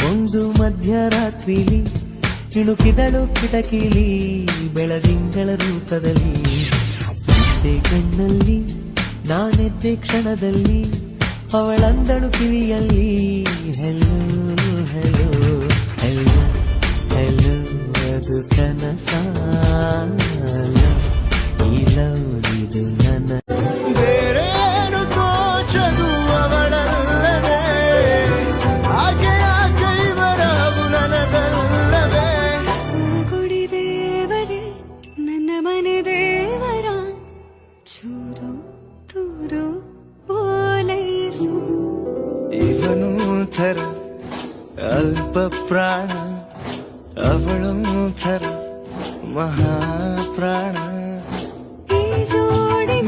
ಒಂದು ಮಧ್ಯರಾತ್ರಿಲಿ ಇಣುಕಿದಳು ಕಿಟಕಿಲಿ ಬೆಳದಿಂಗಳ ರೂಪದಲ್ಲಿ ಕಣ್ಣಲ್ಲಿ ನಾನೆದ್ದೆ ಕ್ಷಣದಲ್ಲಿ ಅವಳಂದಳು ಕಿವಿಯಲ್ಲಿ ಹೆಲೋ ಹೆಲೋ ಹೆಲೋ ಹೆಲೋ ಅದು ಕನಸಾಲ ಈ ಲವ್ ಇದು ನನ್ನ ಅಲ್ಪ ಪ್ರಾಣ ಅವಳು ಥರ ಮಹಾಪ್ರಾಣ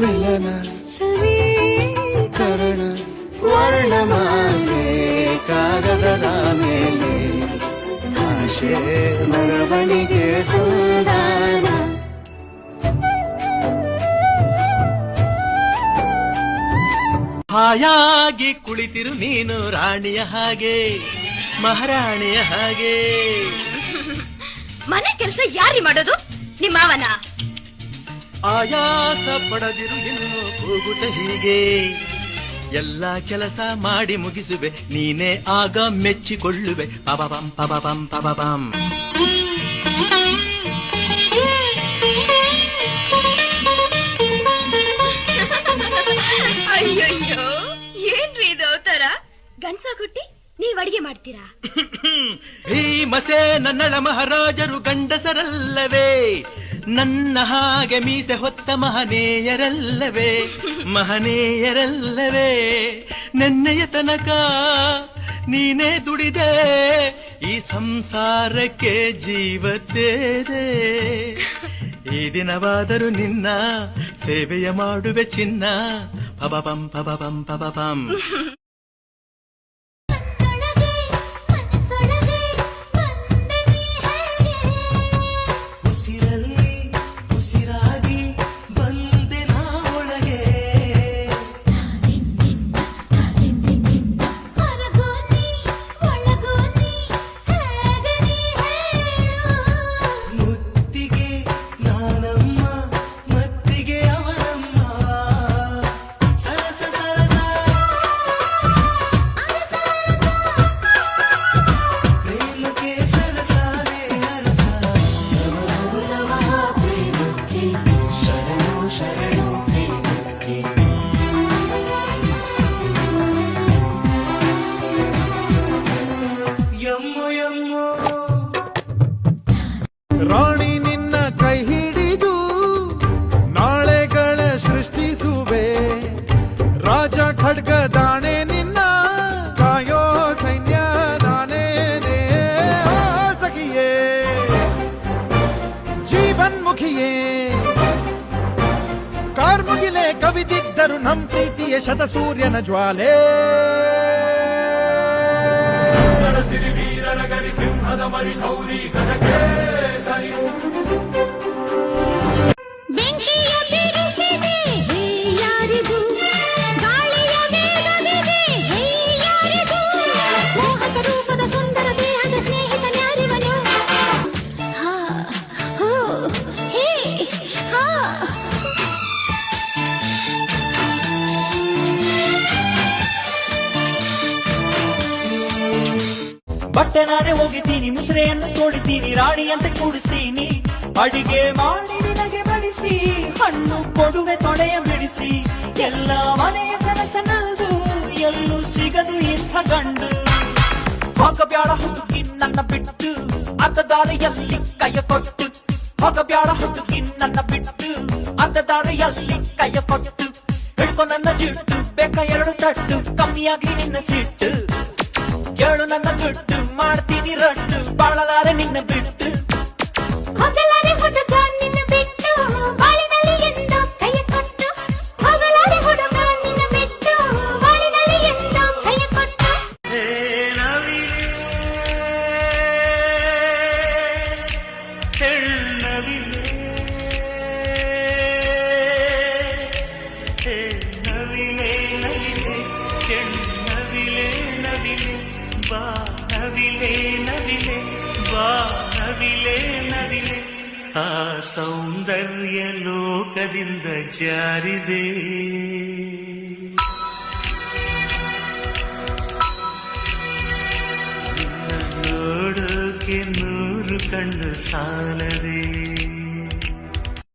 ಮಿಲನ ಸಮೀಕರಣ ವರ್ಣಮಾಲೆ ಕಾಗದದ ಮೇಲೆ ಭಾಷೆ ಬರವಣಿಗೆ ಸುಂದರ ಹಾಯಾಗಿ ಕುಳಿತಿರು ನೀನು ರಾಣಿಯ ಹಾಗೆ ಮಹಾರಾಣಿಯ ಹಾಗೆ. ಮನೆ ಕೆಲಸ ಯಾರಿ ಮಾಡೋದು? ನಿಮ್ಮವನ. ಆಯಾಸ ಪಡದಿರು ಇನ್ನು ಹೋಗುತ್ತ ಹೀಗೆ ಎಲ್ಲ ಕೆಲಸ ಮಾಡಿ ಮುಗಿಸುವೆ ನೀನೇ ಆಗ ಮೆಚ್ಚಿಕೊಳ್ಳುವೆ. ಪಬಬಂ ಪಬಬಂ ಪಬಬಂ. ಅಯ್ಯಯ್ಯೋ, ಏನ್ರಿ ಇದು ಅವತಾರ? ಗಂಡ್ಸ ಕೊಟ್ಟಿ ನೀವ್ ಅಡಿಗೆ ಮಾಡ್ತೀರಾ? ಭೀಮಸೇ ನನ್ನಳ ಮಹಾರಾಜರು ಗಂಡಸರಲ್ಲವೇ? ನನ್ನ ಹಾಗೆ ಮೀಸೆ ಹೊತ್ತ ಮಹನೀಯರಲ್ಲವೇ? ಮಹನೀಯರಲ್ಲವೇ? ನೆನ್ನೆಯ ತನಕ ನೀನೇ ದುಡಿದೆ ಈ ಸಂಸಾರಕ್ಕೆ ಜೀವತ್ತೇದೆ. ಈ ದಿನವಾದರೂ ನಿನ್ನ ಸೇವೆಯ ಮಾಡುವೆ ಚಿನ್ನ. ಪಬಬಂ ಪಬಬಂ ಪಬಬಂ. ರಾಣಿ ನಿನ್ನ ಕೈ ಹಿಡಿದು ನಾಳೆಗಳ ಸೃಷ್ಟಿಸುವೆ. ರಾಜ ಖಡ್ಗ ದಾಣೆ ನಿನ್ನ ಕಾಯೋ ಸೈನ್ಯ ನಾನೇನೇ. ಸಖಿಯೇ ಜೀವನ್ಮುಖಿಯೇ ಕಾರ್ಮುಗಿಲೆ ಕವಿದಿದ್ದರು ನಮ್ ಪ್ರೀತಿಯ ಶತಸೂರ್ಯನ ಜ್ವಾಲೆ. ಸಿರಿ ವೀರರ ಗರಿ ಸಿಂಹದ ಮರಿ ಶೌರಿ ಗಜಕ್ಕೆ ಸರಿ. ಬೆಂಕಿಯ ಬಿರುಸಿದೆ ಯಾರಿಗೂ, ಗಾಳಿಯ ವೇಗವಿದೆ ಯಾರಿಗೂ, ಮೋಹಕ ರೂಪದ ಸುಂದರ ದೇಹದ ಸ್ನೇಹಿತನ್ಯಾರಿವನು. ಹಾ ಹೋ ಹೇ ಹಾ. ಬಟ್ಟೆ ನಾನೇ ಹೋಗಿದ್ದೀನಿ, ಮುಸುರೆಯನ್ನು ತೋಡಿತೀನಿ, ರಾಣಿಯಂತೆ ಕೂಡಿಸ್ತೀನಿ, ಅಡಿಗೆ ಮಾಡಿ ನಿನಗೆ ಬಡಿಸಿ, ಹಣ್ಣು ಕೊಡುವೆ ತೊಡೆಯ ಬಿಡಿಸಿ, ಎಲ್ಲ ಮನೆಯ ಕನಸನದು ಎಲ್ಲೂ ಸಿಗದು ಇಂಥ ಗಂಡು. ಹೋಗಬ್ಯಾಡ ಹುಡುಗಿ ನನ್ನ ಬಿಟ್ಟು ಅರ್ಧ ದಾರಿಯಲ್ಲಿ ಕೈಯ ಕೊಟ್ಟು, ಹೋಗಬ್ಯಾಡ ಹುಡುಗಿ ನನ್ನ ಬಿಟ್ಟು ಅರ್ಧ ದಾರಿಯಲ್ಲಿ ಕೈಯ ಕೊಟ್ಟು, ಹಿಡ್ಕೊ ನನ್ನ ಜಿಟ್ಟು ಬೇಕ ಎರಡು ತಟ್ಟು ಕಮ್ಮಿಯಾಗಿ ನಿನ್ನ ಸಿಟ್ಟು, ಕೇಳು ನನ್ನ ದುಡ್ಡು ಮಾಡ್ತೀನಿ ರಟ್ಟು, ಬಾಳಲಾರೆ ನಿನ್ನ ಬಿಟ್ಟು. ಹೋಗಲಾರೆ ಹುಡುಗ ನಿನ್ನ ಬಿಟ್ಟು ಬಾಳಿನಲ್ಲಿ ಎಂದು ಕೈಯ ಕೊಟ್ಟು, ಹೋಗಲಾರೆ ಹುಡುಗ ನಿನ್ನ ಬಿಟ್ಟು ಬಾಳಿನಲ್ಲಿ ಎಂದು ಕೈಯ ಕೊಟ್ಟು. ನವಿಲೆ ನವಿಲೆ ಬಾ ನವಿಲೆ ನವಿಲೆ ಆ ಸೌಂದರ್ಯ ಲೋಕದಿಂದ ಜಾರಿದೆ ನೋಡೋಕೆ 100 ಕಣ್ಣು ಸಾಲದೆ